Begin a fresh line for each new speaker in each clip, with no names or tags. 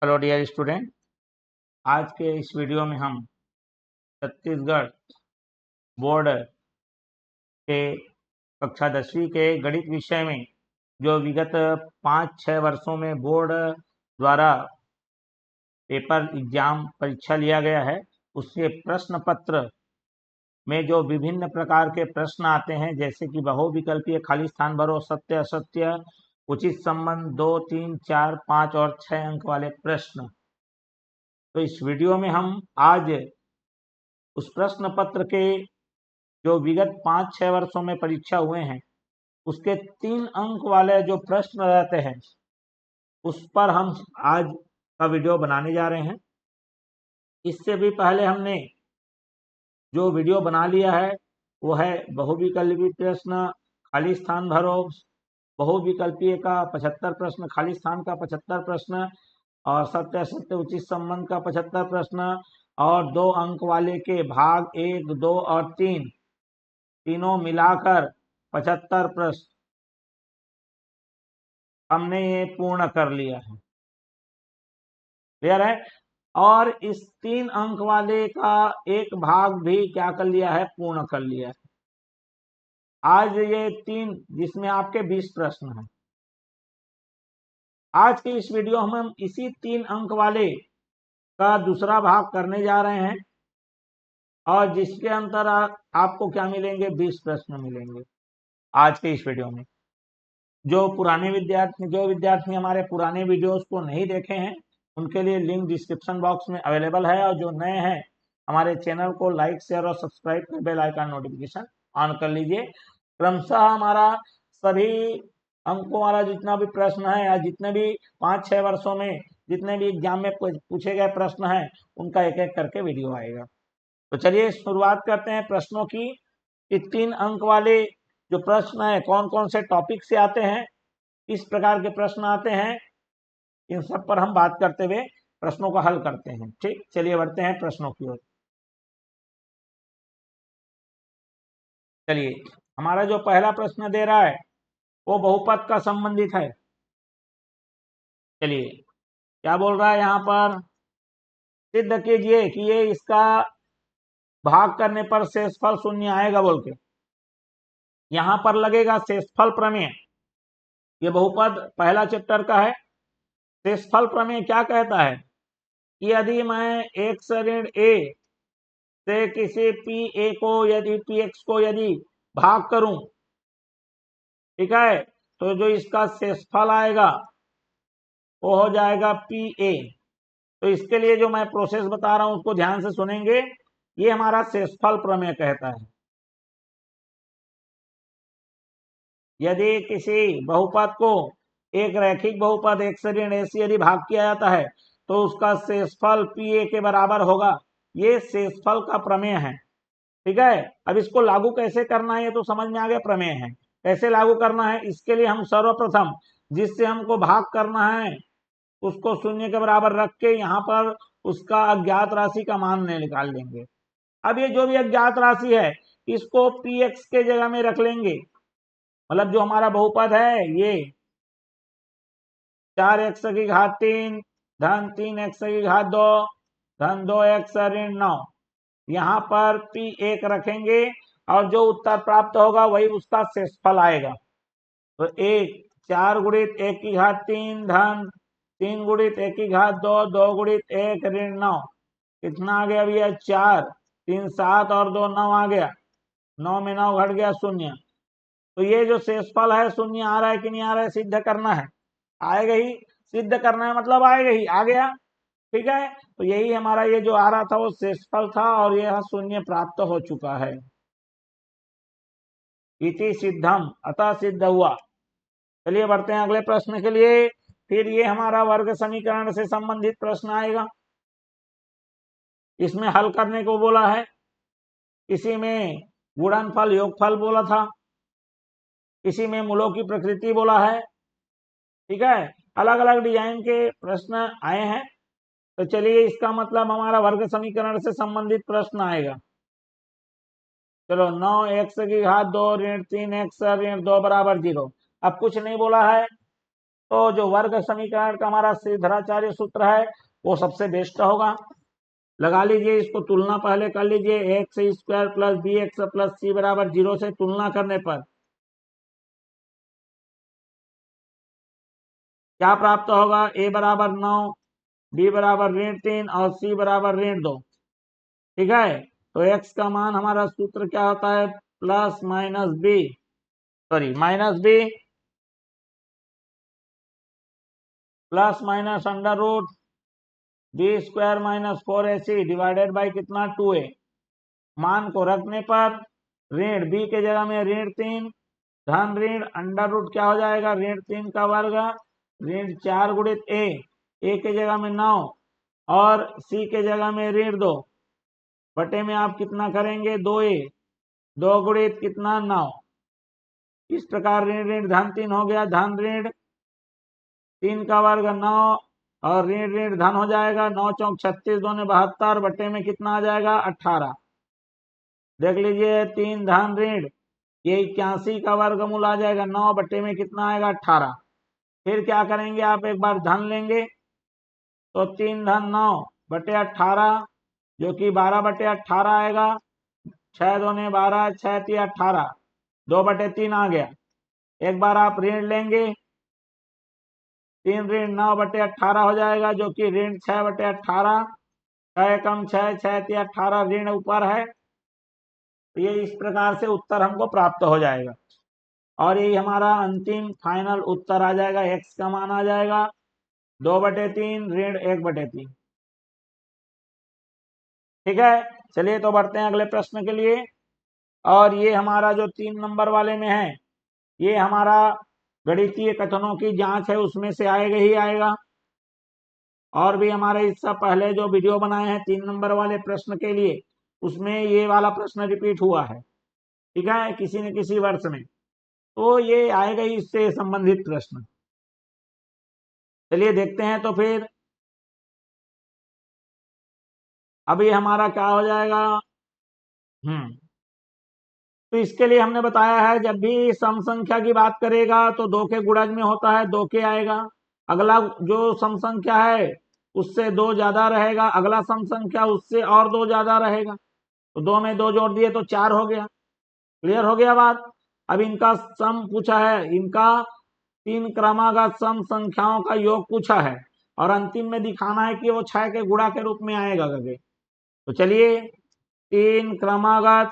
Hello dear student. आज के इस वीडियो में हम छत्तीसगढ़ बोर्ड के कक्षा 10वीं के गणित विषय में जो विगत 5-6 वर्षों में बोर्ड द्वारा पेपर एग्जाम परीक्षा लिया गया है, उसके प्रश्न पत्र में जो विभिन्न प्रकार के प्रश्न आते हैं, जैसे कि बहुविकल्पीय, खाली स्थान भरो, सत्य असत्य, उचित संबंध, 2, 3, 4, 5 और 6 अंक वाले प्रश्न। तो इस वीडियो में हम आज उस प्रश्न पत्र के जो विगत 5-6 वर्षों में परीक्षा हुए हैं, उसके 3 अंक वाले जो प्रश्न रहते हैं, उस पर हम आज का वीडियो बनाने जा रहे हैं। इससे भी पहले हमने जो वीडियो बना लिया है वो है बहुविकल्पीय प्रश्न, खाली स्थान भरो, बहुविकल्पीय का 75 प्रश्न, खाली स्थान का 75 प्रश्न और सत्य असत्य उचित संबंध का 75 प्रश्न और 2 अंक वाले के भाग 1, 2 और 3 तीनों मिलाकर 75 प्रश्न हमने ये पूर्ण कर लिया है। क्लियर है? और इस 3 अंक वाले का एक भाग भी क्या कर लिया है? पूर्ण कर लिया है। आज ये 3 जिसमें आपके 20 प्रश्न हैं। आज के इस वीडियो में हम इसी 3 अंक वाले का दूसरा भाग करने जा रहे हैं और जिसके अंतर आपको क्या मिलेंगे? 20 प्रश्न मिलेंगे आज के इस वीडियो में। जो विद्यार्थी हमारे पुराने वीडियोस को नहीं देखे हैं, उनके लिए लिंक डिस्क्रिप्शन बॉक्स में अवेलेबल है। और जो नए हैं, हमारे चैनल को लाइक, शेयर और सब्सक्राइब कर बेल आइकन नोटिफिकेशन ऑन कर लीजिए। क्रमशः हमारा सभी अंकों वाला जितना भी प्रश्न है या जितने भी 5-6 वर्षों में जितने भी एग्जाम में पूछे गए प्रश्न हैं, उनका एक एक करके वीडियो आएगा। तो चलिए शुरुआत करते हैं प्रश्नों की। ये 3 अंक वाले जो प्रश्न है, कौन कौन से टॉपिक से आते हैं, इस प्रकार के प्रश्न आते हैं, इन सब पर हम बात करते हुए प्रश्नों को हल करते हैं। ठीक, चलिए बढ़ते हैं प्रश्नों की ओर। चलिए, हमारा जो पहला प्रश्न दे रहा है वो बहुपद का संबंधित है। चलिए, क्या बोल रहा है यहाँ पर? सिद्ध कीजिए कि ये इसका भाग करने पर शेषफल शून्य आएगा बोल के। यहाँ पर लगेगा शेषफल प्रमेय। ये बहुपद पहला चैप्टर का है। शेषफल प्रमेय क्या कहता है कि यदि मैं x ऋण a से किसी पी ए को यदि पी एक्स को यदि भाग करूं, ठीक है, तो जो इसका शेषफल आएगा वो हो जाएगा पी ए। तो इसके लिए जो मैं प्रोसेस बता रहा हूं उसको ध्यान से सुनेंगे। ये हमारा शेषफल प्रमेय कहता है, यदि किसी बहुपद को एक रैखिक बहुपद x ऋण a से यदि भाग किया जाता है तो उसका शेषफल पी ए के बराबर होगा। ये शेषफल का प्रमेय है। ठीक है, अब इसको लागू कैसे करना है ये तो समझ में आ गया। प्रमेय है, कैसे लागू करना है, इसके लिए हम सर्वप्रथम जिससे हमको भाग करना है उसको शून्य के बराबर रख के यहाँ पर उसका अज्ञात राशि का मान निकाल लेंगे। अब ये जो भी अज्ञात राशि है इसको पी एक्स के जगह में रख लेंगे। मतलब जो हमारा बहुपद है ये 4x की घात 3 धन 3x की घात 2 धन 2x ऋण 9, यहाँ पर पी एक रखेंगे और जो उत्तर प्राप्त होगा वही उसका शेषफल आएगा। तो 4 गुणित 1 की घात 3 धन 3 गुणित 1 की घात 2, 2 गुणित 1 ऋण 9, कितना आ गया भैया? 4, 3 7 और 2 9 आ गया। 9 में 9 घट गया, शून्य। तो ये जो शेषफल है शून्य आ रहा है कि नहीं आ रहा है, सिद्ध करना है। आएगा ही, सिद्ध करना है मतलब आएगा ही, आ गया। ठीक है, तो यही हमारा ये जो आ रहा था वो शेषफल था और यह शून्य प्राप्त हो चुका है। इति सिद्धम, अतः सिद्ध हुआ। चलिए बढ़ते हैं अगले प्रश्न के लिए। फिर ये हमारा वर्ग समीकरण से संबंधित प्रश्न आएगा। इसमें हल करने को बोला है, इसी में गुणनफल योगफल बोला था, इसी में मूलों की प्रकृति बोला है। ठीक है, अलग अलग डिजाइन के प्रश्न आए हैं। तो चलिए, इसका मतलब हमारा वर्ग समीकरण से संबंधित प्रश्न आएगा। चलो, 9x की घात 2 ऋण 3x ऋण 2 बराबर 0। अब कुछ नहीं बोला है, तो जो वर्ग समीकरण का हमारा श्रीधराचार्य सूत्र है वो सबसे बेस्ट होगा। लगा लीजिए, इसको तुलना पहले कर लीजिए। X square plus b x plus c बराबर 0 से तुलना करने पर क्या प्राप्त होगा? ए बराबर 9, बी बराबर ऋण 3 और सी बराबर ऋण 2। ठीक है, तो एक्स का मान हमारा सूत्र क्या होता है? Plus minus b, sorry minus b plus minus under root b square minus 4ac divided by कितना? 2a। मान को रखने पर ऋण बी के जगह में ऋण 3 धन ऋण अंडर रूट क्या हो जाएगा? ऋण 3 का वर्ग ऋण 4 गुणित ए के जगह में 9 और सी के जगह में ऋण 2 बटे में आप कितना करेंगे? 2a, 2 गुणित कितना? 9। इस प्रकार ऋण ऋण धन 3 हो गया, धन ऋण 3 का वर्ग 9 और ऋण ऋण धन हो जाएगा 9 चौक 36, 2 72 बटे में कितना आ जाएगा? 18। देख लीजिए, 3 धन ऋण ये 81 का वर्गमूल आ जाएगा, 9 बटे में कितना आएगा? 18। फिर क्या करेंगे आप? एक बार धन लेंगे तो 3 धन 9 बटे 18 जो कि 12 बटे 18 आएगा। 6 दूने 12, 6 3 18, 2 बटे 3 आ गया। एक बार आप ऋण लेंगे, 3 ऋण 9 बटे 18 हो जाएगा जो कि ऋण 6 बटे 18, 6 कम 6, 6 3 18 ऋण ऊपर है। तो ये इस प्रकार से उत्तर हमको प्राप्त हो जाएगा और यही हमारा अंतिम फाइनल उत्तर आ जाएगा। एक्स का मान आ जाएगा 2/3 ऋण 1/3। ठीक है, चलिए तो बढ़ते हैं अगले प्रश्न के लिए। और ये हमारा जो 3 नंबर वाले में है, ये हमारा गणितीय कथनों की जांच है, उसमें से आएगा ही आएगा। और भी हमारे इससे पहले जो वीडियो बनाए हैं 3 नंबर वाले प्रश्न के लिए, उसमें ये वाला प्रश्न रिपीट हुआ है। ठीक है, किसी न किसी वर्ष में, तो ये आएगा ही इससे संबंधित प्रश्न। चलिए देखते हैं तो फिर अभी हमारा क्या हो जाएगा। तो इसके लिए हमने बताया है, जब भी सम संख्या की बात करेगा तो 2 के गुणज में होता है, 2 के आएगा। अगला जो सम संख्या है उससे 2 ज्यादा रहेगा, अगला सम संख्या उससे और 2 ज्यादा रहेगा, तो 2 में 2 जोड़ दिए तो 4 हो गया। क्लियर हो गया बात? अब इनका सम पूछा है, इनका 3 क्रमागत सम संख्याओं का योग पूछा है और अंतिम में दिखाना है कि वो 6 के गुणा के रूप में आएगा करके। तो चलिए, 3 क्रमागत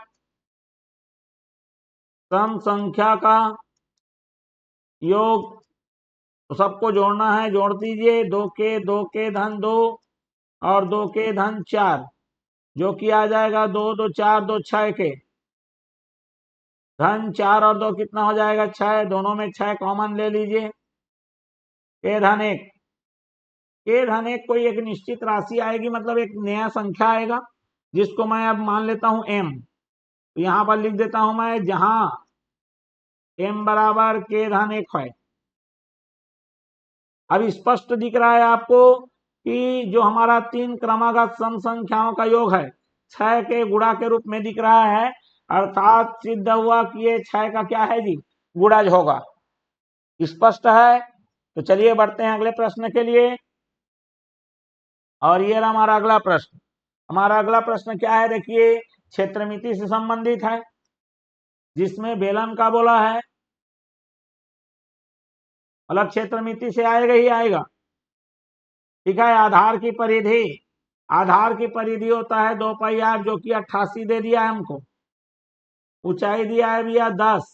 सम संख्या का योग तो सबको जोड़ना है, जोड़ दीजिए। 2 के धन 2 और 2 के धन 4 जो कि आ जाएगा 2 2 4 2 6 के धन 4 और 2 कितना हो जाएगा? 6। दोनों में 6 कॉमन ले लीजिए। के धन 1, के धन 1 कोई एक निश्चित राशि आएगी, मतलब एक नया संख्या आएगा जिसको मैं अब मान लेता हूं m। तो यहां पर लिख देता हूं मैं, जहां m बराबर के धन 1 है। अब स्पष्ट दिख रहा है आपको कि जो हमारा 3 क्रमागत सम संख्याओं का योग है 6 के गुणा के रूप में दिख रहा है, अर्थात सिद्ध हुआ कि ये 6 का क्या है जी? गुणज होगा। स्पष्ट है? तो चलिए बढ़ते हैं अगले प्रश्न के लिए। और ये रहा हमारा अगला प्रश्न। हमारा अगला प्रश्न क्या है? देखिए, क्षेत्रमिति से संबंधित है, जिसमें बेलन का बोला है, मतलब क्षेत्रमिति से आएगा ही आएगा। ठीक है, आधार की परिधि, आधार की परिधि होता है 2πr जो कि 88 दे दिया है हमको। ऊंचाई दिया है भैया 10।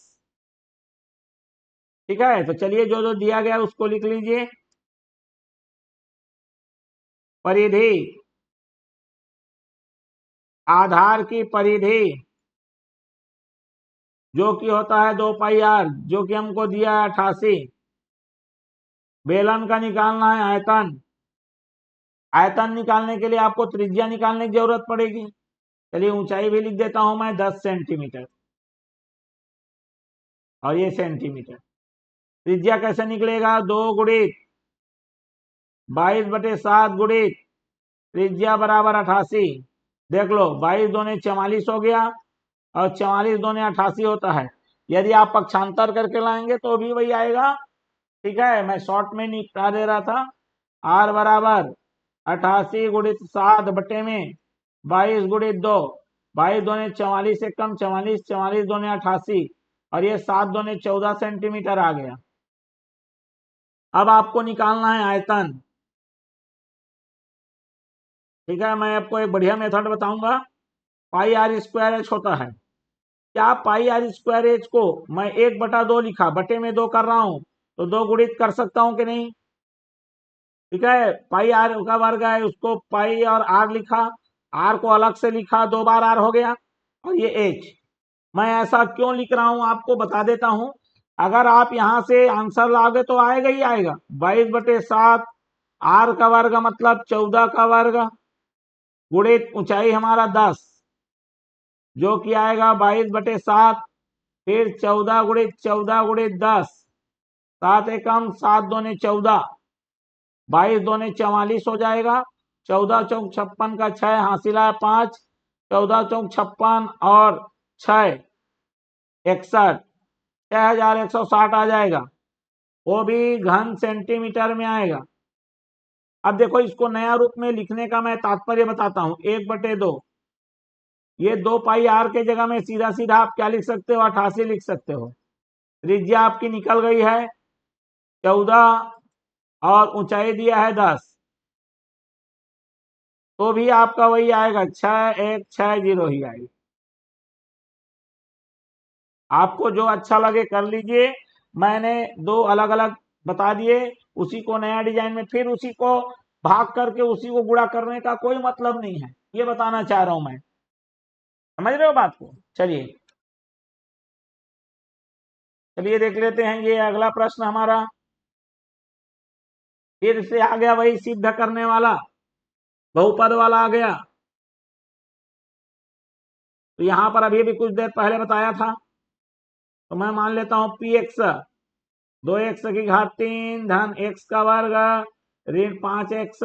ठीक है, तो चलिए जो जो दिया गया उसको लिख लीजिए। परिधि, आधार की परिधि जो कि होता है 2πr जो कि हमको दिया है 88। बेलन का निकालना है आयतन। आयतन निकालने के लिए आपको त्रिज्या निकालने की जरूरत पड़ेगी। चलिए ऊंचाई भी लिख देता हूं मैं 10 सेंटीमीटर और ये सेंटीमीटर। त्रिज्या कैसे निकलेगा? 2 गुणित 22/7 गुणित त्रिज्या बराबर 88। देख लो, 22 दूने 44 हो गया और 44 दूने 88 होता है। यदि आप पक्षांतर करके लाएंगे तो भी वही आएगा, ठीक है, मैं शॉर्ट में निपटा दे रहा था। आर बराबर 88 गुणित 7 बटे में 22 गुणित 2, 22 दूने 44 से कम 44, 44 दूने 88 और ये 7 दूने 14 सेंटीमीटर आ गया। अब आपको निकालना है आयतन। ठीक है, मैं आपको एक बढ़िया मेथड बताऊंगा। पाई आर स्क्वायर एच होता है। क्या पाई आर स्क्वायर एच को मैं 1/2 लिखा, बटे में 2 कर रहा हूं, तो 2 गुणित कर सकता हूं कि नहीं? ठीक है, पाई आर का वर्ग है, उसको पाई और आर लिखा, आर को अलग से लिखा, 2 बार आर हो गया, और ये एच। मैं ऐसा क्यों लिख रहा हूं आपको बता देता हूं। अगर आप यहां से आंसर लाओगे तो आएगा ही आएगा। 22/7 आर का वर्ग मतलब 14 का वर्ग गुणित ऊंचाई हमारा 10, जो कि आएगा 22/7, फिर 14 गुणित 14 गुणित 10, 7 एकम 7 दूने 14, 22 दूने 44 हो जाएगा। 14 चौक 56 का 6 हासिल है 5, 14 चौक 56 और 6 61, 6160 आ जाएगा। वो भी घन सेंटीमीटर में आएगा। अब देखो, इसको नया रूप में लिखने का मैं तात्पर्य बताता हूं। 1/2, ये 2 पाई आर के जगह में सीधा सीधा आप क्या लिख सकते हो, 88 लिख सकते हो। त्रिज्या आपकी निकल गई है 14 और ऊंचाई दिया है 10, तो भी आपका वही आएगा 6160 ही आएगी। आपको जो अच्छा लगे कर लीजिए। मैंने 2 अलग अलग बता दिए, उसी को नया डिजाइन में फिर उसी को भाग करके उसी को गुणा करने का कोई मतलब नहीं है, ये बताना चाह रहा हूं मैं। समझ रहे हो बात को? चलिए चलिए देख लेते हैं ये अगला प्रश्न हमारा। फिर से आ गया वही सिद्ध करने वाला, बहुपद वाला आ गया। तो यहां पर अभी भी कुछ देर पहले बताया था, तो मैं मान लेता हूं पी एक्स 2x की घात 3 धन x का वर्ग ऋण 5x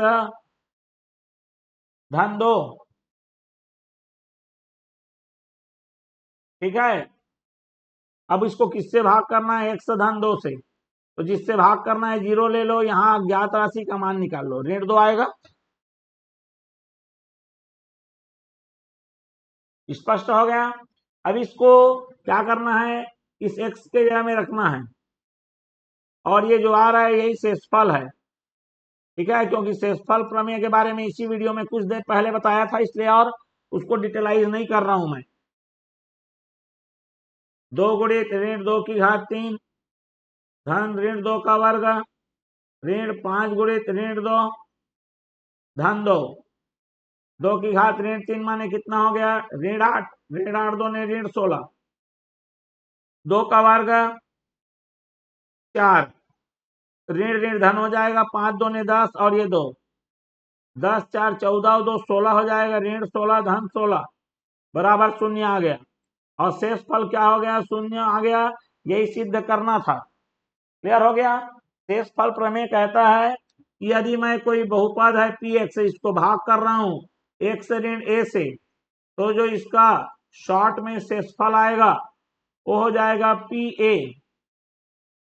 धन 2। ठीक है, अब इसको किससे भाग करना है? x धन 2 से। तो जिससे भाग करना है 0 ले लो, यहां अज्ञात राशि का मान निकाल लो, ऋण 2 आएगा। स्पष्ट हो गया। अब इसको क्या करना है, इस x के जगह में रखना है, और ये जो आ रहा है यही शेषफल है। ठीक है, क्योंकि शेषफल प्रमेय के बारे में इसी वीडियो में कुछ देर पहले बताया था, इसलिए और उसको डिटेलाइज नहीं कर रहा हूं मैं। 2 गुणित ऋण 2 की घात 3 धन ऋण 2 का वर्ग ऋण 5 गुणित ऋण 2 धन 2, 2 की घात ऋण 3 माने कितना हो गया? ऋण 8, ऋण 8 2 ने ऋण 16, 2 का वर्ग 4, ऋण ऋण धन हो जाएगा, 5 2 ने 10 और ये 2, 10 4 14 और 2 16 हो जाएगा, ऋण 16 धन 16 बराबर 0 आ गया। और शेष फल क्या हो गया? 0 आ गया। यही सिद्ध करना था। क्लियर हो गया? शेष फल प्रमेय कहता है कि यदि मैं कोई बहुपद है पी एक्स, इसको भाग कर रहा हूं एक्स ऋण ए से, तो जो इसका शॉर्ट में शेषफल आएगा वो हो जाएगा पी ए।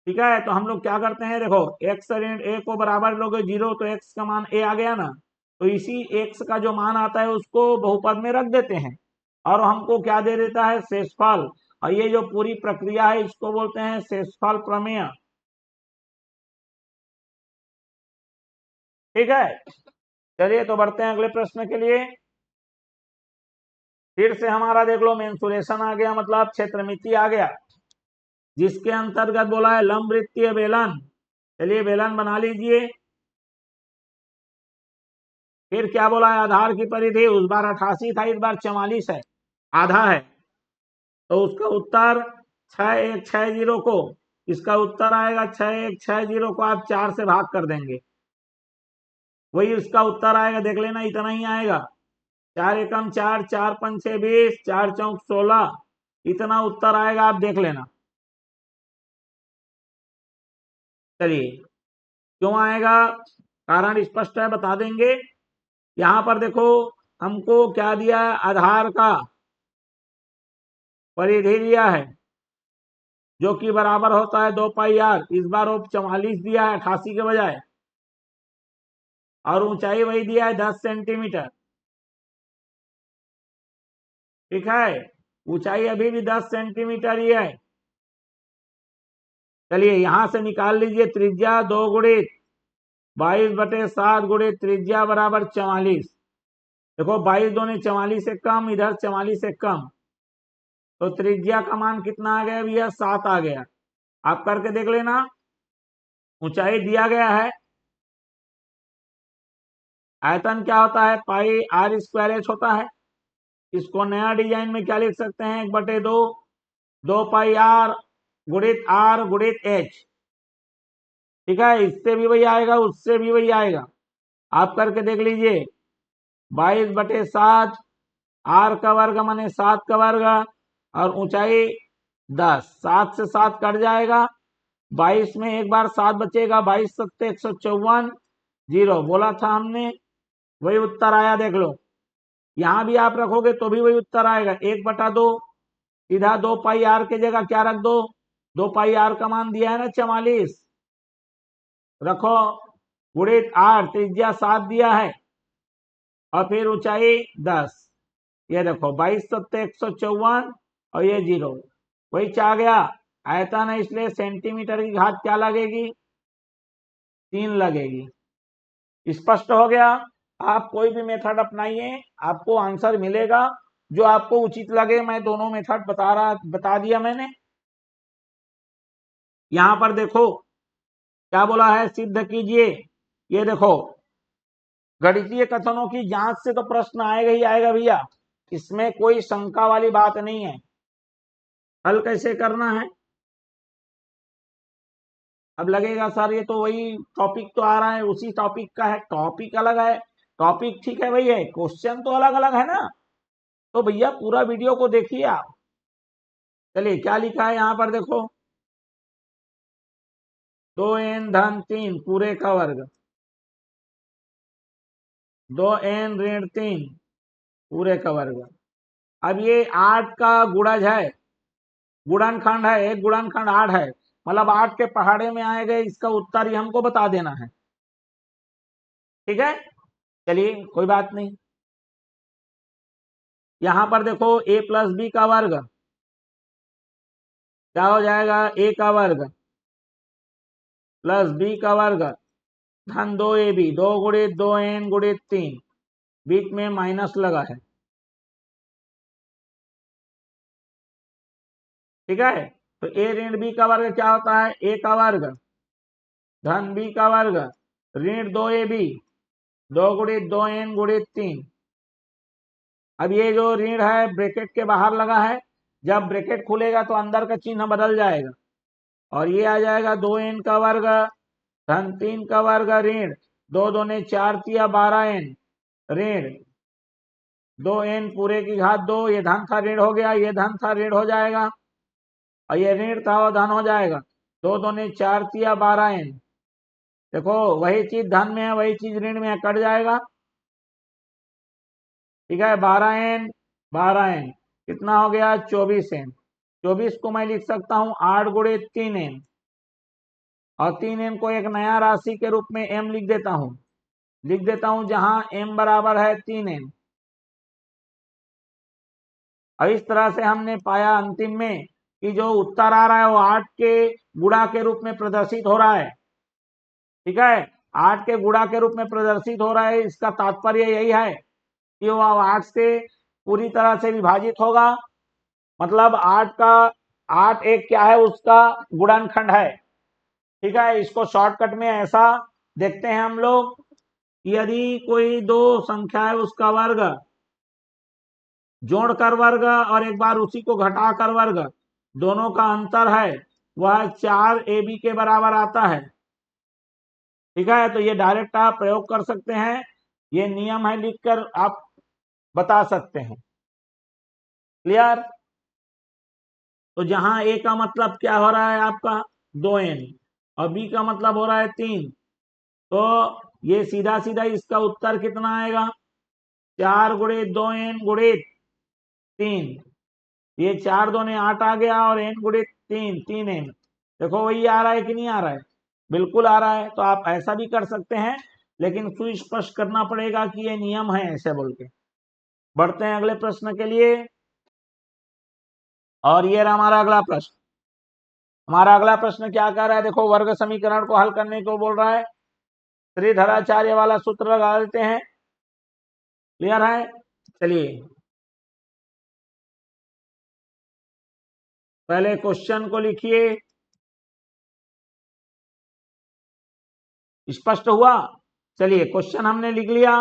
ठीक है, तो हम लोग क्या करते हैं, देखो एक्स ऋण ए को बराबर लोगे 0, तो एक्स का मान ए आ गया ना, तो इसी एक्स का जो मान आता है उसको बहुपद में रख देते हैं, और हमको क्या दे देता है? शेषफल। और ये जो पूरी प्रक्रिया है इसको बोलते हैं शेषफल प्रमेय। ठीक है, चलिए तो बढ़ते हैं अगले प्रश्न के लिए। फिर से हमारा देख लो मेंसुरेशन आ गया, मतलब क्षेत्रमिति आ गया, जिसके अंतर्गत बोला है लंब वृत्तीय बेलन। चलिए बेलन बना लीजिए। फिर क्या बोला है? आधार की परिधि उस बार 88 था, इस बार 44 है, आधा है। तो उसका उत्तर 6160 को, इसका उत्तर आएगा 6160 को आप 4 से भाग कर देंगे, वही उसका उत्तर आएगा। देख लेना, इतना ही आएगा। 4 एकम 4, 4 पंचे 20, 4 चौक 16, इतना उत्तर आएगा, आप देख लेना। चलिए, क्यों आएगा कारण स्पष्ट है, बता देंगे। यहां पर देखो हमको क्या दिया है? आधार का परिधि दिया है, जो कि बराबर होता है 2 पाई r। इस बार वो 44 दिया है 88 के बजाय, और ऊंचाई वही दिया है 10 सेंटीमीटर। ठीक है, ऊंचाई अभी भी 10 सेंटीमीटर ही है। चलिए यहां से निकाल लीजिए त्रिज्या 2 गुणित 22/7 गुणित त्रिज्या बराबर 44। देखो 22 दूनी 44 से कम, इधर 44 से कम, तो त्रिज्या का मान कितना आ गया भैया? 7 आ गया। आप करके देख लेना। ऊंचाई दिया गया है, आयतन क्या होता है? पाई r स्क्वायर h होता है। इसको नया डिजाइन में क्या लिख सकते हैं? 1/2 2 पाई r गुणित r गुणित h। ठीक है, इससे भी वही आएगा, उससे भी वही आएगा। आप करके देख लीजिए। 22/7, r का वर्ग माने 7 का वर्ग, और ऊंचाई 10। 7 से 7 कट जाएगा, 22 में एक बार 7 बचेगा, 22 सत्ते 154, 0 बोला था हमने, वही उत्तर आया। देख लो, यहां भी आप रखोगे तो भी वही उत्तर आएगा। 1/2 सीधा 2 पाई r की जगह क्या रख दो? 2 पाई r का मान दिया है ना 44, रखो गुणित r, त्रिज्या 7 दिया है, और फिर ऊंचाई 10। ये देखो 22 सत्ते 154, और ये 0 वही चाह गया। आयतन है इसलिए सेंटीमीटर की घात क्या लगेगी? 3 लगेगी। स्पष्ट हो गया। आप कोई भी मेथड अपनाइए, आपको आंसर मिलेगा जो आपको उचित लगे। मैं दोनों मेथड बता दिया मैंने। यहां पर देखो क्या बोला है? सिद्ध कीजिए। ये देखो, गणितीय कथनों की जांच से तो प्रश्न आएगा ही आएगा भैया, इसमें कोई शंका वाली बात नहीं है। हल कैसे करना है? अब लगेगा सर ये तो वही टॉपिक तो आ रहा है, उसी टॉपिक का है, टॉपिक अलग है। टॉपिक ठीक है भैया, क्वेश्चन तो अलग अलग है ना। तो भैया पूरा वीडियो को देखिए आप। चलिए क्या लिखा है यहाँ पर देखो, 2n धन 3 पूरे का वर्ग, 2n ऋण 3 पूरे का वर्ग। अब ये 8 का गुणज है, गुणनखंड है, एक गुणनखंड 8 है, मतलब 8 के पहाड़े में आए गए, इसका उत्तर ही हमको बता देना है। ठीक है, चलिए कोई बात नहीं। यहां पर देखो a प्लस बी का वर्ग क्या हो जाएगा? a का वर्ग प्लस b का वर्ग धन 2ab, 2 गुणित 2n गुणित 3, बीच में माइनस लगा है। ठीक है, तो a ऋण b का वर्ग क्या होता है? a का वर्ग धन b का वर्ग ऋण 2ab, 2 गुणित 2n गुणित 3। अब ये जो ऋण है ब्रैकेट के बाहर लगा है, जब ब्रैकेट खुलेगा तो अंदर का चिन्ह बदल जाएगा, और ये आ जाएगा 2n का वर्ग धन 3 का वर्ग ऋण 2 दूने 4 तिया 12n ऋण 2n पूरे की घात 2। ये धन था ऋण हो गया, ये धन था ऋण हो जाएगा, और ये ऋण था वो धन हो जाएगा। 2 दूने 4 तिया 12n। देखो वही चीज धन में है, वही चीज ऋण में है, कट जाएगा। ठीक है, 12n 12n कितना हो गया? 24n। 24 को मैं लिख सकता हूं 8 गुणित 3n, और 3n को एक नया राशि के रूप में m लिख देता हूं, जहां m बराबर है 3n। और इस तरह से हमने पाया अंतिम में कि जो उत्तर आ रहा है वो 8 के गुणा के रूप में प्रदर्शित हो रहा है। ठीक है, 8 के गुणा के रूप में प्रदर्शित हो रहा है। इसका तात्पर्य यही है कि वो 8 से पूरी तरह से विभाजित होगा, मतलब 8 का 8 एक क्या है? उसका गुणनखंड है। ठीक है, इसको शॉर्टकट में ऐसा देखते हैं हम लोग, यदि कोई दो संख्या है उसका वर्ग जोड़कर वर्ग और एक बार उसी को घटाकर वर्ग, दोनों का अंतर है वह 4ab के बराबर आता है। ठीक है, तो ये डायरेक्ट आप प्रयोग कर सकते हैं, ये नियम है, लिखकर आप बता सकते हैं। क्लियर? तो जहां a का मतलब क्या हो रहा है आपका? 2n, और b का मतलब हो रहा है 3, तो ये सीधा सीधा इसका उत्तर कितना आएगा? 4 गुणित 2n गुणित 3। ये 4 दूने 8 आ गया, और n गुणित 3 3n। देखो वही आ रहा है कि नहीं आ रहा है? बिल्कुल आ रहा है। तो आप ऐसा भी कर सकते हैं, लेकिन सुस्पष्ट करना पड़ेगा कि ये नियम है ऐसे बोल के। बढ़ते हैं अगले प्रश्न के लिए। और ये रहा हमारा अगला प्रश्न। हमारा अगला प्रश्न क्या कह रहा है? देखो, वर्ग समीकरण को हल करने को बोल रहा है। त्रिधराचार्य वाला सूत्र लगा देते हैं। क्लियर है? चलिए पहले क्वेश्चन को लिखिए। स्पष्ट हुआ? चलिए क्वेश्चन हमने लिख लिया।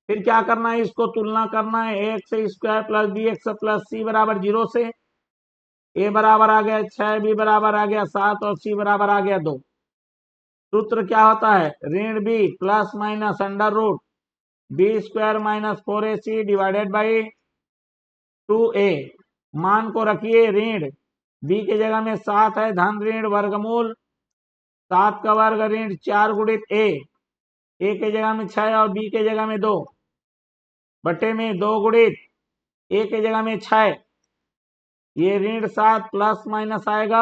फिर क्या करना है? इसको तुलना करना है x square plus b x plus c बराबर 0 से। ए बराबर आ गया 6, बी बराबर आ गया 7 और सी बराबर आ गया 2। सूत्र क्या होता है? ऋण b plus minus under root b square minus 4ac divided by 2a। मान को रखिए ऋण बी के जगह में 7 है, धन ऋण वर्गमूल 7 का वर्ग ऋण 4 गुणित ए के जगह में 6 और बी के जगह में 2 बटे में 2 गुणित ए के जगह में 6। ये ऋण 7 प्लस माइनस आएगा,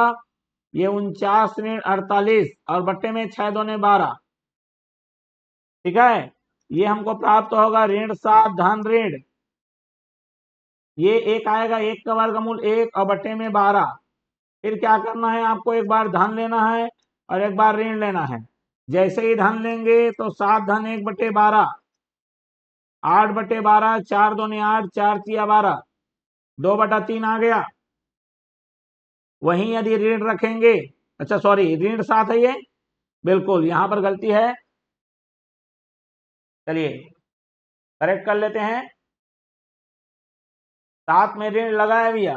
ये 49 ऋण 48 और बट्टे में 6 दूने 12। ठीक है, ये हमको प्राप्त होगा ऋण 7 धन ऋण, ये एक आएगा 1 का वर्गमूल 1 और बट्टे में 12। फिर क्या करना है? आपको एक बार धन लेना है और एक बार ऋण लेना है। जैसे ही धन लेंगे तो 7 धन 1 बटे 12, 8 बटे 12, 4 दूने 8, 4 तिया 12, 2 बटा 3 आ गया। वहीं यदि ऋण रखेंगे, अच्छा सॉरी ऋण 7 है ये, बिल्कुल यहां पर गलती है। चलिए करेक्ट कर लेते हैं। 7 में ऋण लगा है भैया,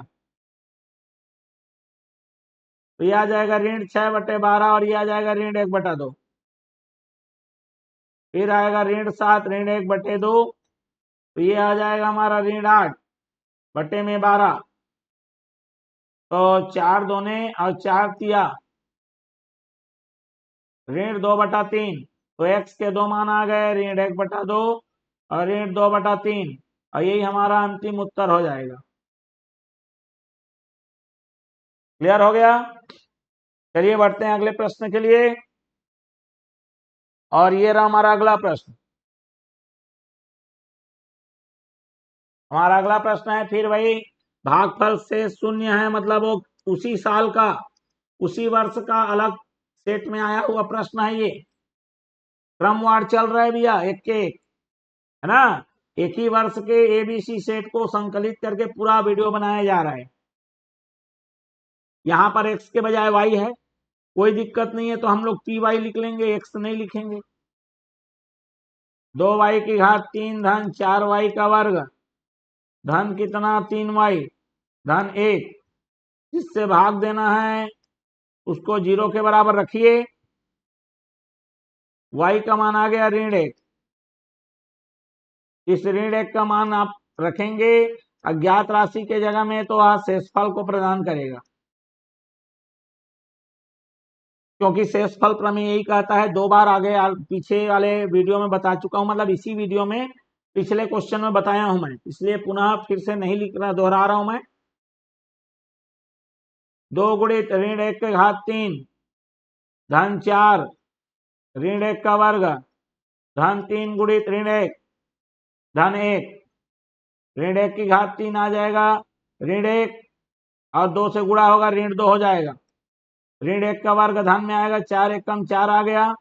तो ये आ जाएगा ऋण 6 बटे 12 और ये आ जाएगा ऋण 1 बटा 2। फिर आएगा ऋण 7 ऋण 1 बटे 2, तो ये आ जाएगा हमारा ऋण 8 बटे में 12। तो 4 दूने और 4 तिया ऋण 2 बटा 3। तो x के 2 मान आ गए, ऋण 1 बटा 2 और ऋण 2 बटा 3, और यही हमारा अंतिम उत्तर हो जाएगा। क्लियर हो गया? चलिए बढ़ते हैं अगले प्रश्न के लिए। और ये रहा हमारा अगला प्रश्न। हमारा अगला प्रश्न है फिर वही भागफल से शून्य है, मतलब वो उसी साल का उसी वर्ष का अलग सेट में आया हुआ प्रश्न है। ये क्रमवार चल रहा है भैया, एक के एक, है ना। एक ही वर्ष के एबीसी सेट को संकलित करके पूरा वीडियो बनाया जा रहा है। यहाँ पर एक्स के बजाय वाई है, कोई दिक्कत नहीं है, तो हम लोग पी वाई लिख लेंगे, एक्स नहीं लिखेंगे। 2y की घात 3 धन 4y का वर्ग धन कितना 3y धन 1, जिससे भाग देना है उसको 0 के बराबर रखिए। y का मान आ गया ऋण 1। इस ऋण 1 का मान आप रखेंगे अज्ञात राशि के जगह में, तो वह शेषफल को प्रदान करेगा, क्योंकि शेषफल प्रमेय यही कहता है। 2 बार आगे पीछे वाले वीडियो में बता चुका हूं, मतलब इसी वीडियो में पिछले क्वेश्चन में बताया हूं मैं, इसलिए पुनः फिर से नहीं लिख रहा, दोहरा रहा हूं मैं। 2 गुणित ऋण 1 के घात 3 धन 4 ऋण 1 का वर्ग धन 3 गुणित ऋण 1 धन 1। ऋण 1 की घात 3 आ जाएगा ऋण 1 और 2 से गुणा होगा ऋण 2 हो जाएगा। ऋण 1 का वर्ग धन में आएगा, 4 1 कम 4 आ गया,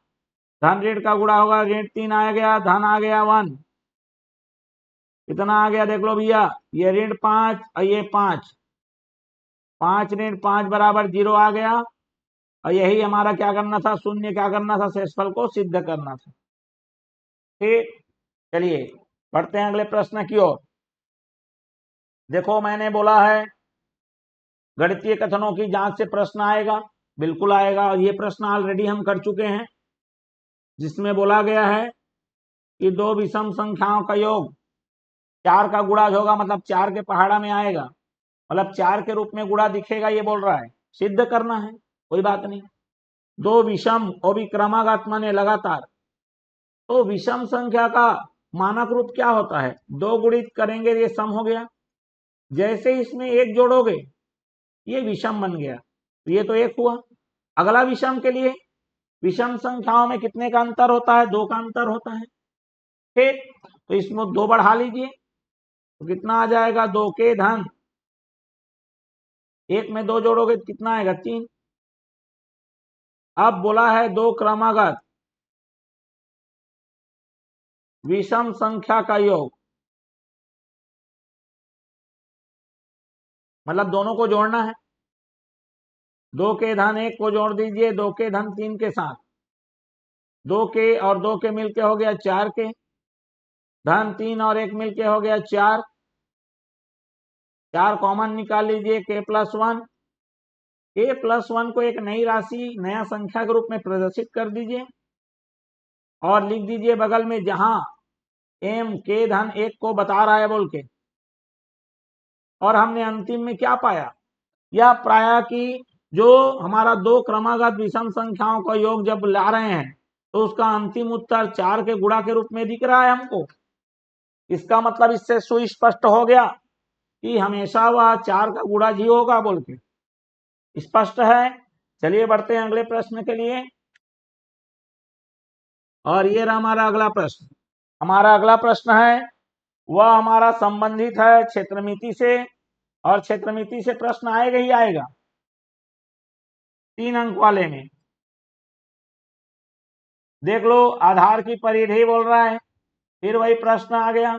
धन ऋण का गुणा होगा ऋण 3 आ गया, धन आ गया 1। कितना आ गया देख लो भैया, ये ऋण 5 और ये 5, 5 ऋण 5 बराबर 0 आ गया। और यही हमारा क्या करना था? शून्य क्या करना था? शेषफल को सिद्ध करना था। ठीक, चलिए बढ़ते हैं अगले प्रश्न की ओर। देखो मैंने बोला है गणितीय कथनों की जांच से प्रश्न आएगा, बिल्कुल आएगा, और ये प्रश्न ऑलरेडी हम कर चुके हैं, जिसमें बोला गया है कि दो विषम संख्याओं का योग 4 का गुणा होगा, मतलब 4 के पहाड़ा में आएगा, मतलब 4 के रूप में गुणा दिखेगा, ये बोल रहा है। सिद्ध करना है, कोई बात नहीं। दो विषम और भी क्रमागत माने लगातार, तो विषम संख्या का मानक रूप क्या होता है? 2 गुणित करेंगे ये सम हो गया, जैसे इसमें 1 जोड़ोगे ये विषम बन गया, तो ये तो एक हुआ। अगला विषम के लिए, विषम संख्याओं में कितने का अंतर होता है? 2 का अंतर होता है। ठीक, तो इसमें 2 बढ़ा लीजिए तो कितना आ जाएगा? 2 के धन 1 में 2 जोड़ोगे तो कितना आएगा? 3। अब बोला है 2 क्रमागत विषम संख्या का योग, मतलब दोनों को जोड़ना है। 2 के धन 1 को जोड़ दीजिए 2 के धन 3 के साथ, 2 के और 2 के मिलके हो गया 4 के धन 3 और 1 मिलके हो गया 4। 4 कॉमन निकाल लीजिए के प्लस 1। के प्लस 1 को एक नई राशि, नया संख्या के रूप में प्रदर्शित कर दीजिए और लिख दीजिए बगल में जहां एम के धन 1 को बता रहा है बोल के। और हमने अंतिम में क्या पाया? यह पाया कि जो हमारा 2 क्रमागत विषम संख्याओं का योग जब ला रहे हैं तो उसका अंतिम उत्तर 4 के गुणा के रूप में दिख रहा है हमको। इसका मतलब इससे सुस्पष्ट हो गया कि हमेशा वह 4 का गुणा ही होगा बोल के। स्पष्ट है? चलिए बढ़ते हैं अगले प्रश्न के लिए। और ये रहा हमारा अगला प्रश्न। हमारा अगला प्रश्न है वह हमारा संबंधित है क्षेत्रमिति से, और क्षेत्रमिति से प्रश्न आएगा ही आएगा 3 अंक वाले में। देख लो, आधार की परिधि बोल रहा है, फिर वही प्रश्न आ गया।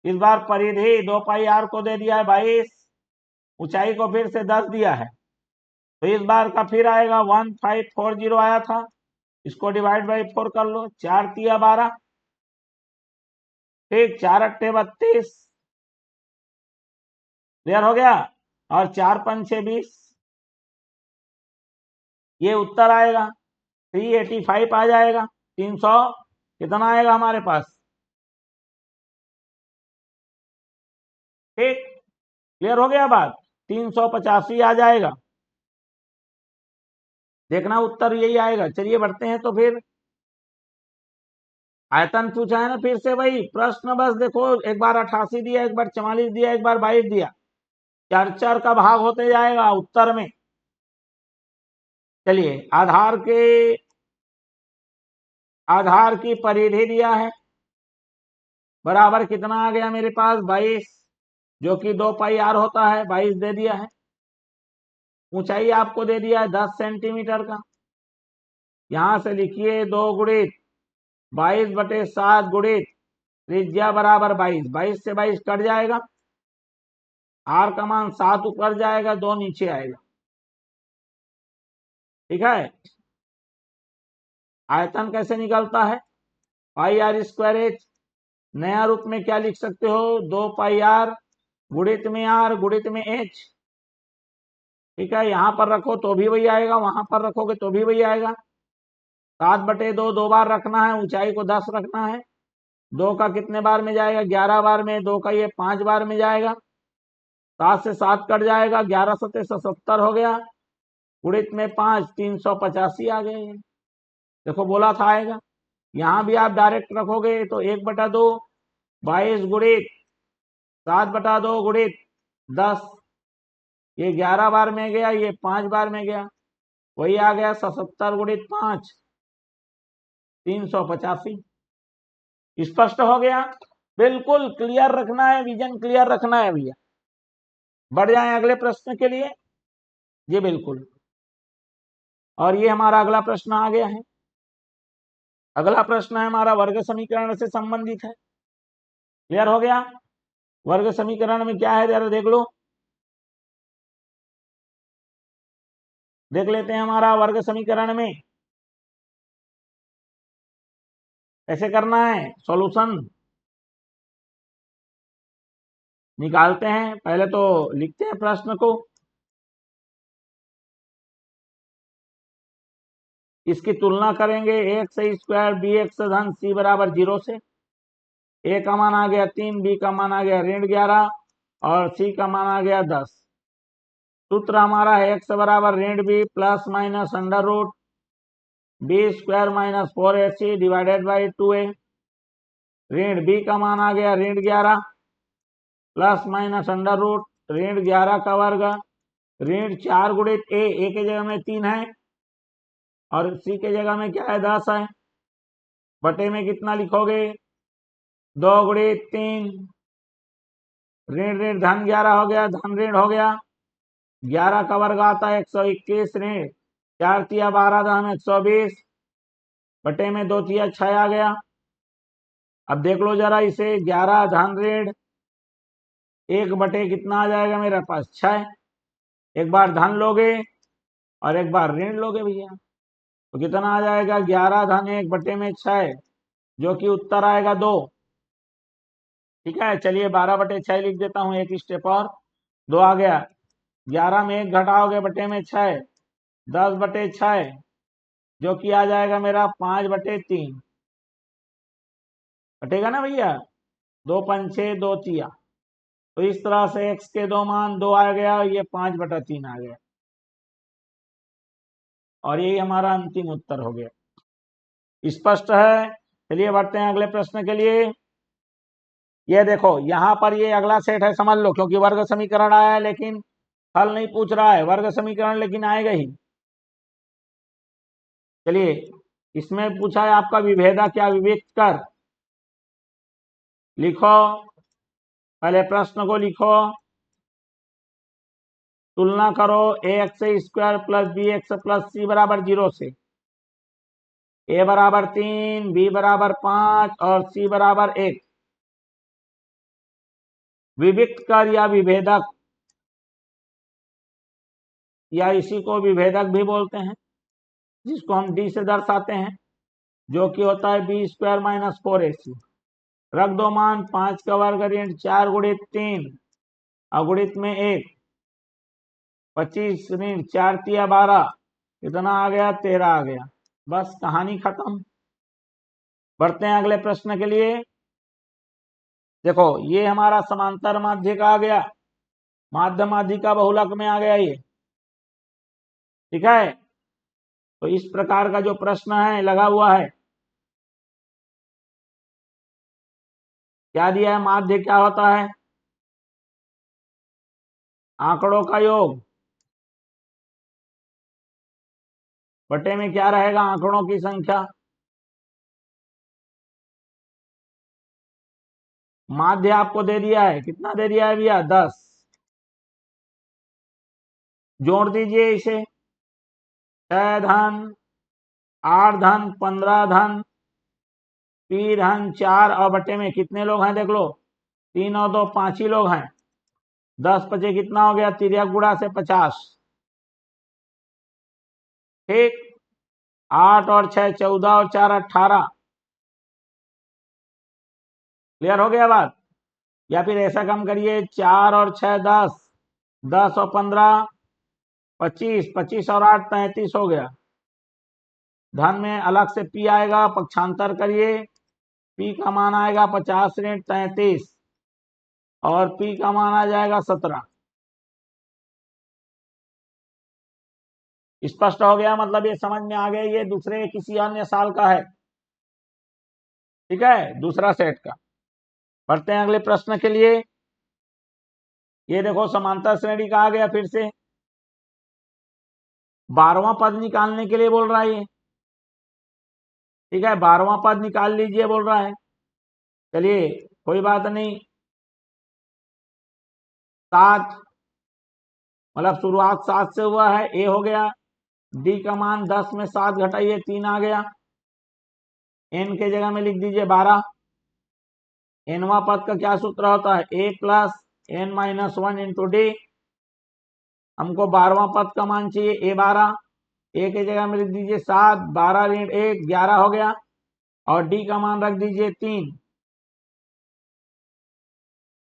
इस बार परिधि 2 पाई आर को दे दिया है 22, ऊंचाई को फिर से 10 दिया है। तो इस बार का फिर आएगा 1540 आया था, इसको डिवाइड बाई 4 कर लो। 4 तिया 12, ठीक, 4 अट्ठे 32, क्लियर हो गया। और 4 पंचे 20, ये उत्तर आएगा 385 आ जाएगा। 300 कितना आएगा हमारे पास? ठीक, क्लियर हो गया बात। 385 आ जाएगा, देखना उत्तर यही आएगा। चलिए बढ़ते हैं तो फिर आयतन पूछा है ना, फिर से वही प्रश्न। बस देखो, एक बार 88 दिया, एक बार 44 दिया, एक बार 22 दिया, 4 का भाग होते जाएगा उत्तर में। चलिए, आधार की परिधि दिया है, बराबर कितना आ गया मेरे पास? 22, जो कि 2 पाई आर होता है, 22 दे दिया है। ऊंचाई आपको दे दिया है 10 सेंटीमीटर का। यहां से लिखिए 2 गुणित 22/7 गुणित त्रिज्या बराबर 22। 22 से 22 कट जाएगा, आर का मान 7 ऊपर जाएगा, 2 नीचे आएगा। ठीक है, आयतन कैसे निकलता है? पाई आर स्क्वायर एच। नया रूप में क्या लिख सकते हो? 2 पाई आर गुणित में आर गुणित में एच। ठीक है, यहां पर रखो तो भी वही आएगा, वहां पर रखोगे तो भी वही आएगा। 7/2 2 बार रखना है, ऊंचाई को 10 रखना है। 2 का कितने बार में जाएगा? 11 बार में। 2 का ये 5 बार में जाएगा। 7 से 7 कट जाएगा, 11 सते 77 हो गया, गुणित में 5 385 आ गए। देखो बोला था आएगा। यहां भी आप डायरेक्ट रखोगे तो 1/2 22 गुणित 7/2 गुणित 10, ये 11 बार में गया, ये 5 बार में गया, वही आ गया 77 गुणित 5 385। स्पष्ट हो गया? बिल्कुल क्लियर रखना है, विजन क्लियर रखना है भैया। बढ़ जाए अगले प्रश्न के लिए। जी बिल्कुल, और ये हमारा अगला प्रश्न आ गया है। अगला प्रश्न है हमारा वर्ग समीकरण से संबंधित है। क्लियर हो गया? वर्ग समीकरण में क्या है जरा देख लो, देख लेते हैं हमारा वर्ग समीकरण में कैसे करना है सॉल्यूशन। निकालते हैं, पहले तो लिखते हैं प्रश्न को। इसकी तुलना करेंगे एक्स स्क्वायर बी एक्स धन सी बराबर 0 से। ए का मान आ गया 3, बी का मान आ गया ऋण 11 और सी का मान आ गया 10। सूत्र हमारा है एक्स बराबर ऋण b plus minus under root b square minus 4ac divided by 2a। ऋण बी का मान आ गया ऋण 11 प्लस माइनस अंडर रूट ऋण 11 का वर्ग, ऋण 4 गुणित ए के जगह में 3 है और सी के जगह में क्या है 10 है, बटे में कितना लिखोगे 2 गुणित 3, ऋण ऋण धन 11 हो गया, धन ऋण हो गया, 11 का वर्ग आता है 121, ऋण 4 तिया 12 धन 120, बटे में 2 तिया 6 आ गया। अब देख लो जरा इसे, 11 धन ऋण 1 बटे कितना आ जाएगा मेरे पास 6, एक बार धन लोगे और एक बार ऋण लोगे भैया, तो कितना आ जाएगा 11 धन 1 बटे में 6, जो कि उत्तर आएगा 2। ठीक है, चलिए 12 बटे 6 लिख देता हूं, एक स्टेप और, 2 आ गया, 11 में 1 घटाओगे बटे में 6, 10 बटे 6, जो कि आ जाएगा मेरा 5 बटे 3, कटेगा ना भैया, 2 पंचे 2 तिया, तो इस तरह से x के 2 मान 2 आ गया, ये 5 बटा 3 आ गया, और यही हमारा अंतिम उत्तर हो गया। स्पष्ट है? चलिए बढ़ते हैं अगले प्रश्न के लिए। ये देखो यहां पर ये अगला सेट है, समझ लो, क्योंकि वर्ग समीकरण आया है लेकिन हल नहीं पूछ रहा है, वर्ग समीकरण लेकिन आएगा ही। चलिए इसमें पूछा है आपका विभेदक क्या विवेक कर, लिखो, पहले प्रश्न को लिखो, तुलना करो ax square plus bx plus c बराबर 0 से, a बराबर 3, b बराबर 5 और c बराबर 1। विविक्त कर या विभेदक, या इसी को विभेदक भी बोलते हैं, जिसको हम d से दर्शाते हैं, जो कि होता है बी स्क्वायर माइनस 4ac। रख दो मान 5 का वर्ग ऋण 4 गुणित 3 अगुणित में 1, 25 ऋण 4 तिया 12, कितना आ गया 13 आ गया। बस कहानी खत्म। बढ़ते हैं अगले प्रश्न के लिए। देखो ये हमारा समांतर माध्यिक आ गया, माध्य माध्यिका बहुलक में आ गया ये, ठीक है। तो इस प्रकार का जो प्रश्न है लगा हुआ है, क्या दिया है, माध्य क्या होता है, आंकड़ों का योग, बटे में क्या रहेगा आंकड़ों की संख्या। माध्य आपको दे दिया है, कितना दे दिया है भैया 10, जोड़ दीजिए इसे, 6 धन 8 धन 15 धन पी धन 4 और बटे में कितने लोग हैं, देख लो 3 और 2 5 ही लोग हैं, 10 पचे कितना हो गया, तिरक गुणा से 50, ठीक, 8 और 6 14 और 4 18, क्लियर हो गया बात। या फिर ऐसा कम करिए, 4 और 6 10, 10 और 15 25, 25 और 8 33 हो गया। धन में अलग से पी आएगा, पक्षांतर करिए, पी का मान आएगा 50 ऋण 33 और पी का मान आ जाएगा 17। स्पष्ट हो गया, मतलब ये समझ में आ गया, ये दूसरे किसी अन्य साल का है, ठीक है, दूसरा सेट का। बढ़ते हैं अगले प्रश्न के लिए। ये देखो समांतर श्रेणी का आ गया, फिर से 12वां पद निकालने के लिए बोल रहा है ये, ठीक है, 12वां पद निकाल लीजिए बोल रहा है। चलिए कोई बात नहीं, 7, मतलब शुरुआत 7 से हुआ है, ए हो गया, डी का मान 10 में 7 घटाइए 3 आ गया, एन के जगह में लिख दीजिए 12। एनवा पद का क्या सूत्र होता है, a plus n minus 1 into d. हमको 12वां पद का मान चाहिए ए 12, ए के जगह में लिख दीजिए 7, 12 ऋण 1 11 हो गया, और डी का मान रख दीजिए 3,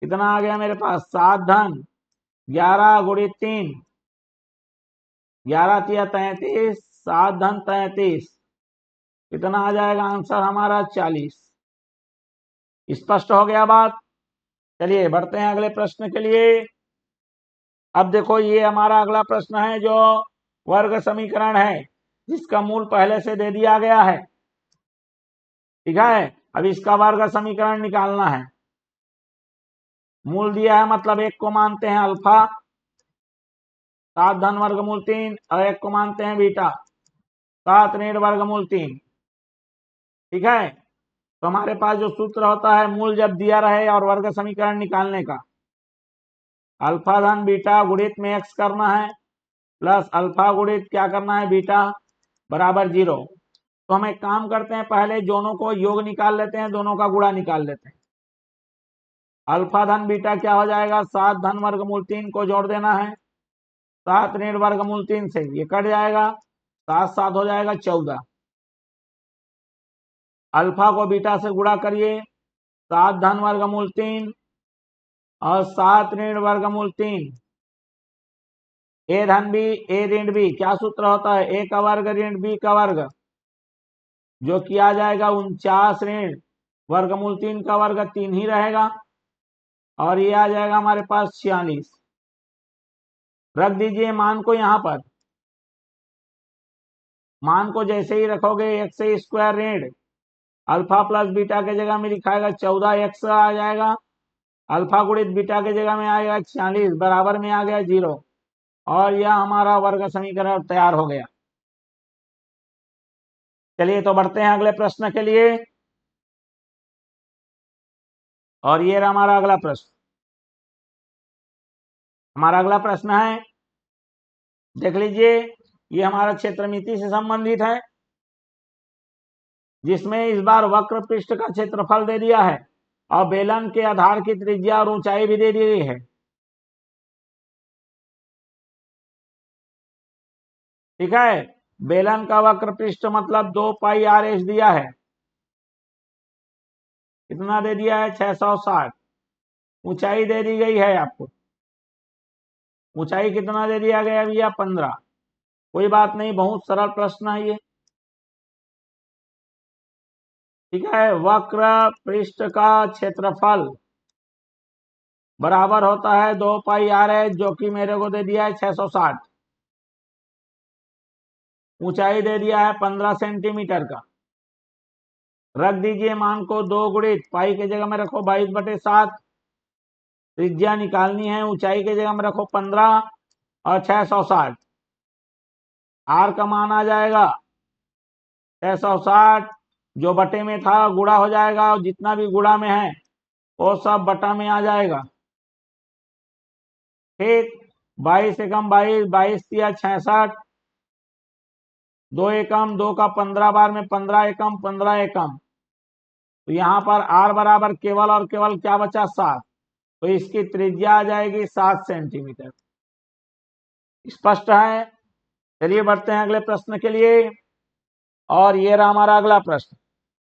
कितना आ गया मेरे पास 7 धन 11 गुणित 3, 11 तिया 33, 7 धन 33, कितना आ जाएगा आंसर हमारा 40। स्पष्ट हो गया बात। चलिए बढ़ते हैं अगले प्रश्न के लिए। अब देखो ये हमारा अगला प्रश्न है जो वर्ग समीकरण है, जिसका मूल पहले से दे दिया गया है, ठीक है। अब इसका वर्ग समीकरण निकालना है। मूल दिया है मतलब एक को मानते हैं अल्फा 7 धन वर्गमूल 3 और एक को मानते हैं बीटा 7 ऋण वर्गमूल 3। ठीक है, तो हमारे पास जो सूत्र होता है मूल जब दिया रहे और वर्ग समीकरण निकालने का, अल्फा धन बीटा गुणित में एक्स करना है प्लस अल्फा गुणित क्या करना है बीटा बराबर 0। तो हम एक काम करते हैं, पहले दोनों को योग निकाल लेते हैं, दोनों का गुणा निकाल लेते हैं। अल्फा धन बीटा क्या हो जाएगा 7 धन वर्गमूल 3 को जोड़ देना है 7 ऋण वर्गमूल 3 से, ये कट जाएगा 7 7 हो जाएगा 14। अल्फा को बीटा से गुणा करिए 7 धन वर्गमूल 3 और 7 ऋण वर्गमूल 3। ए धन बी ए ऋण बी क्या सूत्र होता है, ए का वर्ग ऋण बी का वर्ग, जो किया जाएगा 49 ऋण वर्गमूल 3 का वर्ग 3 ही रहेगा और ये आ जाएगा हमारे पास 46। रख दीजिए मान को यहाँ पर, मान को जैसे ही रखोगे एक्स स्क्वायर ऋण अल्फा प्लस बीटा के जगह में लिखाएगा 14 एक्स आ जाएगा, अल्फा गुणित बीटा के जगह में आएगा 46 बराबर में आ गया 0 और यह हमारा वर्ग समीकरण तैयार हो गया। चलिए तो बढ़ते हैं अगले प्रश्न के लिए, और ये रहा हमारा अगला प्रश्न। हमारा अगला प्रश्न है, देख लीजिए, ये हमारा क्षेत्रमिति से संबंधित है, जिसमें इस बार वक्र पृष्ठ का क्षेत्रफल दे दिया है और बेलन के आधार की त्रिज्या और ऊंचाई भी दे दी गई है। ठीक है, बेलन का वक्र पृष्ठ मतलब 2 पाई आर एस दिया है, कितना दे दिया है 660। ऊंचाई दे दी गई है आपको, ऊंचाई कितना दे दिया गया भैया 15। कोई बात नहीं, बहुत सरल प्रश्न है ये। ठीक है, वक्र पृष्ठ का क्षेत्रफल बराबर होता है 2 पाई आर एस, जो कि मेरे को दे दिया है 660। ऊंचाई दे दिया है 15 सेंटीमीटर का। रख दीजिए मान को 2 गुणित पाई के जगह में रखो 22/7, त्रिज्या निकालनी है, ऊंचाई के जगह में रखो 15 और 660। आर का मान आ जाएगा 660, जो बटे में था गुणा हो जाएगा और जितना भी गुणा में है वो सब बटा में आ जाएगा। ठीक, 22 एकम 22, 22 दिया 66, 2 एकम 2 का 15 बार में 15 एकम 15 एकम, तो यहाँ पर आर बराबर केवल और केवल क्या बचा 7, तो इसकी त्रिज्या आ जाएगी 7 सेंटीमीटर। स्पष्ट है। चलिए बढ़ते हैं अगले प्रश्न के लिए, और ये रहा हमारा अगला प्रश्न।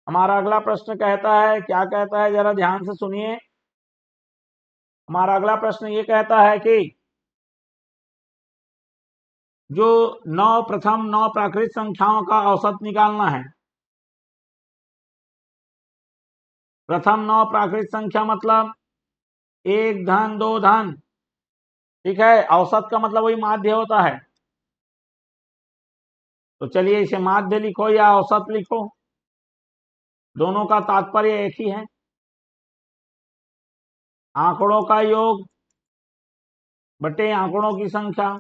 हमारा अगला प्रश्न कहता है, क्या कहता है जरा ध्यान से सुनिए। हमारा अगला प्रश्न ये कहता है कि जो 9 प्रथम 9 प्राकृत संख्याओं का औसत निकालना है। प्रथम 9 प्राकृत संख्या मतलब 1 धन 2 धन, ठीक है, औसत का मतलब वही माध्य होता है। तो चलिए इसे माध्य लिखो या औसत लिखो, दोनों का तात्पर्य एक ही है, आंकड़ों का योग बटे आंकड़ों की संख्या,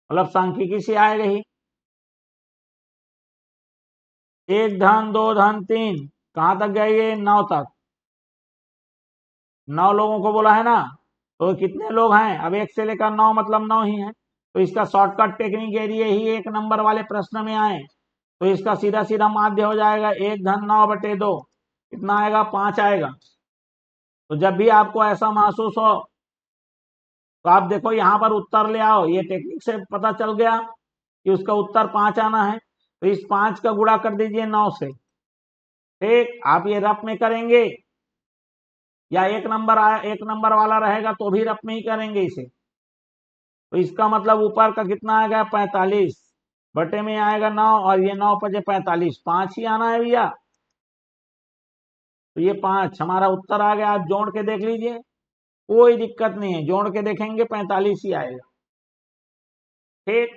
मतलब सांख्यिकी से आएगा ही। 1 धन 2 धन 3 कहां तक गए, ये 9 तक, 9 लोगों को बोला है ना, तो कितने लोग हैं, अब 1 से लेकर 9 मतलब 9 ही है। तो इसका शॉर्टकट टेक्निक यदि ही 1 नंबर वाले प्रश्न में आए तो इसका सीधा सीधा माध्य हो जाएगा 1 धन 9 बटे 2, कितना आएगा 5 आएगा। तो जब भी आपको ऐसा महसूस हो तो आप देखो यहाँ पर उत्तर ले आओ, ये टेक्निक से पता चल गया कि उसका उत्तर 5 आना है, तो इस 5 का गुणा कर दीजिए 9 से। ठीक, आप ये रफ में करेंगे या 1 नंबर वाला रहेगा तो भी रफ में ही करेंगे इसे, तो इसका मतलब ऊपर का कितना आएगा 45 बटे में आएगा 9 और ये 9 पचे 45, 5 ही आना है भैया। तो ये 5 हमारा उत्तर आ गया, आप जोड़ के देख लीजिए, कोई दिक्कत नहीं है, जोड़ के देखेंगे 45 ही आएगा। ठीक,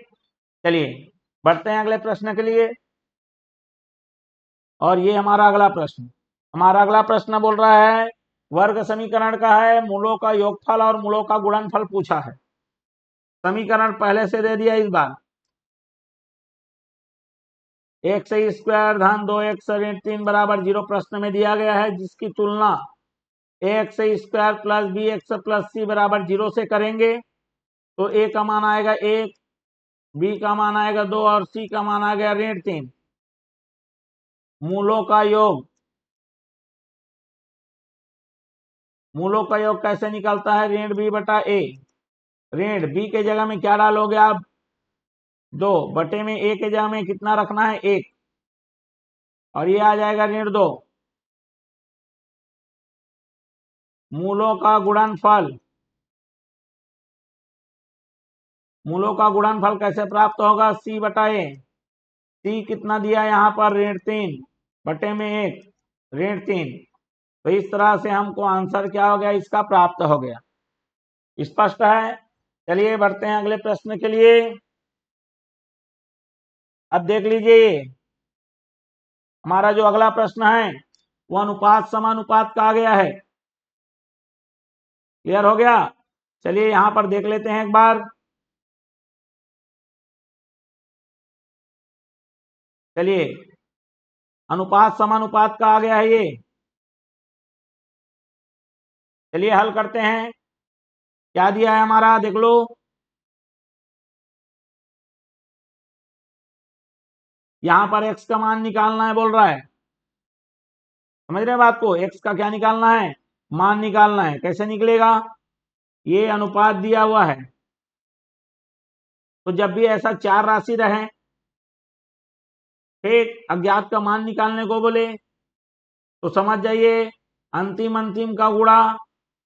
चलिए बढ़ते हैं अगले प्रश्न के लिए, और ये हमारा अगला प्रश्न। हमारा अगला प्रश्न बोल रहा है वर्ग समीकरण का है, मूलों का योगफल और मूलों का गुणनफल पूछा है। समीकरण पहले से दे दिया इस बार, एक्स स्क्वायर धन 2x ऋण 3 बराबर 0 प्रश्न में दिया गया है, जिसकी तुलना x square plus b x plus c बराबर 0 से करेंगे तो ए का मान आएगा 1, बी का मान आएगा 2 और सी का मान आ गया ऋण 3। मूलों का योग, मूलों का योग कैसे निकलता है? ऋण बी बटा ए। ऋण बी के जगह में क्या डालोगे आप? 2 बटे में ए के जगह में कितना रखना है? 1, और ये आ जाएगा ऋण 2। मूलों का गुणनफल, मूलों का गुणनफल कैसे प्राप्त होगा? सी बटा ए। सी कितना दिया यहाँ पर? ऋण 3 बटे में 1 ऋण 3। तो इस तरह से हमको आंसर क्या हो गया? इसका प्राप्त हो गया। स्पष्ट है? चलिए बढ़ते हैं अगले प्रश्न के लिए। अब देख लीजिए हमारा जो अगला प्रश्न है वो अनुपात समानुपात का आ गया है। क्लियर हो गया? चलिए यहां पर देख लेते हैं एक बार। चलिए अनुपात समानुपात का आ गया है ये। चलिए हल करते हैं। क्या दिया है हमारा? देख लो, यहां पर x का मान निकालना है बोल रहा है। समझ रहे हैं बात को? x का क्या निकालना है? मान निकालना है। कैसे निकलेगा? ये अनुपात दिया हुआ है, तो जब भी ऐसा 4 राशि रहे फिर अज्ञात का मान निकालने को बोले तो समझ जाइए अंतिम अंतिम का गुणा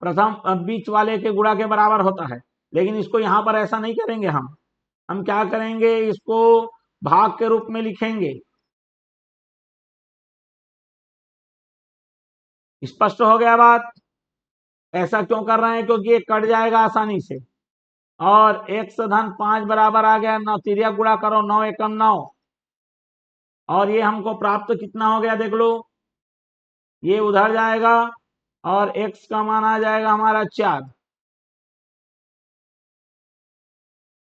प्रथम बीच वाले के गुणा के बराबर होता है। लेकिन इसको यहां पर ऐसा नहीं करेंगे। हम क्या करेंगे? इसको भाग के रूप में लिखेंगे। स्पष्ट हो गया बात? ऐसा क्यों कर रहे हैं? क्योंकि ये कट जाएगा आसानी से। और x धन 5 बराबर आ गया 9, तिर्यक गुणा करो 9 एकम 9, और ये हमको प्राप्त कितना हो गया? देख लो, ये उधर जाएगा और x का मान आ जाएगा हमारा 4।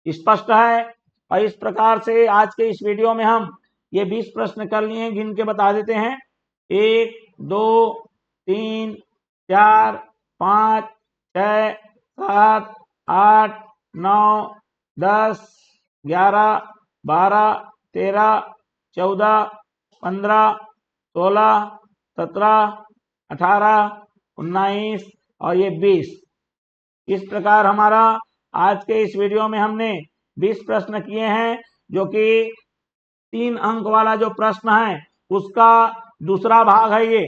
स्पष्ट है? और इस प्रकार से आज के इस वीडियो में हम ये 20 प्रश्न कर लिए हैं, गिन के बता देते हैं। 1 2 3 4 5 6 7 8 9 10 11 12 13 14 15 16 17 18 19 और ये 20। इस प्रकार हमारा आज के इस वीडियो में हमने 20 प्रश्न किए हैं, जो कि 3 अंक वाला जो प्रश्न है उसका दूसरा भाग है ये।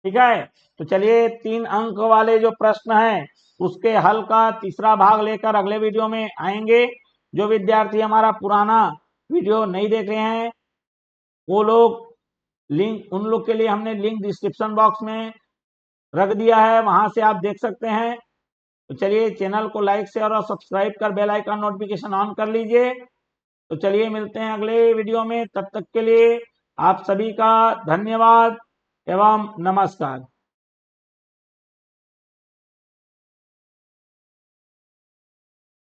ठीक है, तो चलिए 3 अंक वाले जो प्रश्न हैं उसके हल का तीसरा भाग लेकर अगले वीडियो में आएंगे। जो विद्यार्थी हमारा पुराना वीडियो नहीं देख रहे हैं वो लोग लिंक, उन लोग के लिए हमने लिंक डिस्क्रिप्शन बॉक्स में रख दिया है, वहां से आप देख सकते हैं। तो चलिए चैनल को लाइक शेयर और सब्सक्राइब कर बेल आइकन नोटिफिकेशन ऑन कर लीजिए। तो चलिए मिलते हैं अगले वीडियो में, तब तक के लिए आप सभी का धन्यवाद एवं नमस्कार।